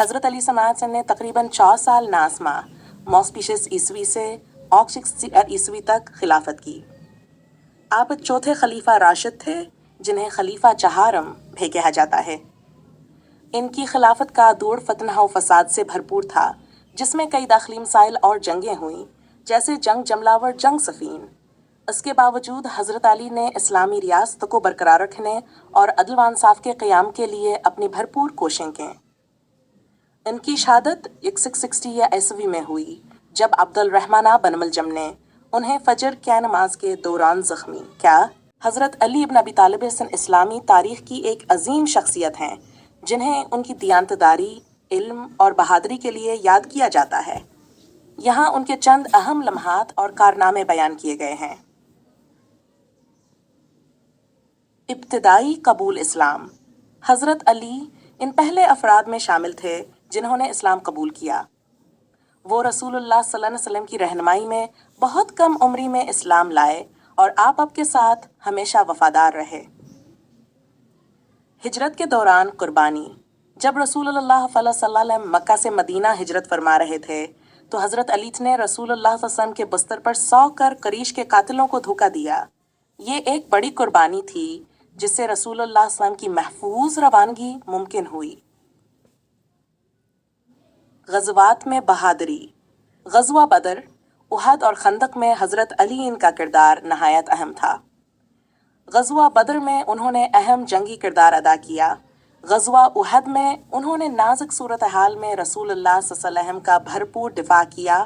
हज़रत अली समात ने तकरीबन 4 साल नासमा मौसपीशस ईस्वी से औक्शिक्स ईस्वी तक खिलाफत की। आप चौथे खलीफा राशिद थे जिन्हें खलीफा चहारम भी कहा जाता है। इनकी खिलाफत का दौर फतना व फसाद से भरपूर था, जिसमें कई दाखिली मसाइल और जंगें हुईं, जैसे जंग जमलावर, जंग सफ़ीन। इसके बावजूद हज़रत अली ने इस्लामी रियासत को बरकरार रखने और अदल व इंसाफ के क़याम के लिए अपनी भरपूर कोशिशें की। इनकी शहादत 660 ईस्वी में हुई, जब अब्दुल रहमान बन मुलजम ने उन्हें फजर की नमाज के दौरान ज़ख्मी किया। हज़रत अली इब्न अबी तालिब इस्लामी तारीख़ की एक अजीम शख्सियत हैं, जिन्हें उनकी दियानतदारी, इल्म और बहादुरी के लिए याद किया जाता है। यहाँ उनके चंद अहम लम्हात और कारनामे बयान किए गए हैं। इब्तिदाई कबूल इस्लाम। हज़रत अली इन पहले अफराद में शामिल थे जिन्होंने इस्लाम कबूल किया। वो रसूलुल्लाह सल्लल्लाहु अलैहि वसल्लम की रहनुमाई में बहुत कम उम्री में इस्लाम लाए और आप के साथ हमेशा वफादार रहे। हिजरत के दौरान कुर्बानी। जब रसूलुल्लाह सल्लल्लाहु अलैहि वसल्लम मक्का से मदीना हिजरत फरमा रहे थे, तो हज़रत अली ने रसूलुल्लाह सल्लल्लाहु अलैहि वसल्लम के बिस्तर पर 100 कर करीश के कातिलों को धोखा दिया। ये एक बड़ी कुर्बानी थी, जिससे रसूलुल्लाह सल्लल्लाहु अलैहि वसल्लम की महफूज रवानगी मुमकिन हुई। ग़ज़वात में बहादुरी। ग़ज़वा बदर, उहद और खंदक में हज़रत अली इनका किरदार नहायत अहम था। ग़ज़वा बदर में उन्होंने अहम जंगी किरदार अदा किया। ग़ज़वा उहद में उन्होंने नाजुक सूरत हाल में रसूलुल्लाह सल्लल्लाहु अलैहि वसल्लम का भरपूर दिफा किया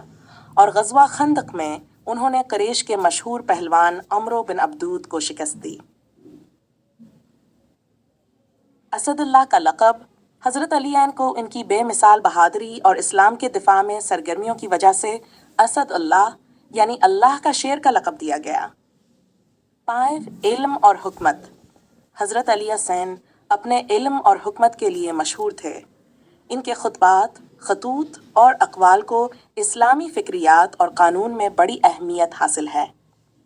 और ग़ज़वा खंदक में उन्होंने कुरैश के मशहूर पहलवान अम्रो बिन अब्दूद को शिकस्त दी। असदुल्लाह का लक़ब। हज़रत अली को इनकी बेमिसाल बहादुरी और इस्लाम के दिफा में सरगर्मियों की वजह से असदुल्लाह यानी अल्लाह का शेर का लक़ब दिया गया। 5 इल्म और हुकमत। हज़रत अली हुसैन अपने इल्म और हुकमत के लिए मशहूर थे। इनके खुतबात, खतूत और अक़वाल को इस्लामी फ़िक्रियात और क़ानून में बड़ी अहमियत हासिल है।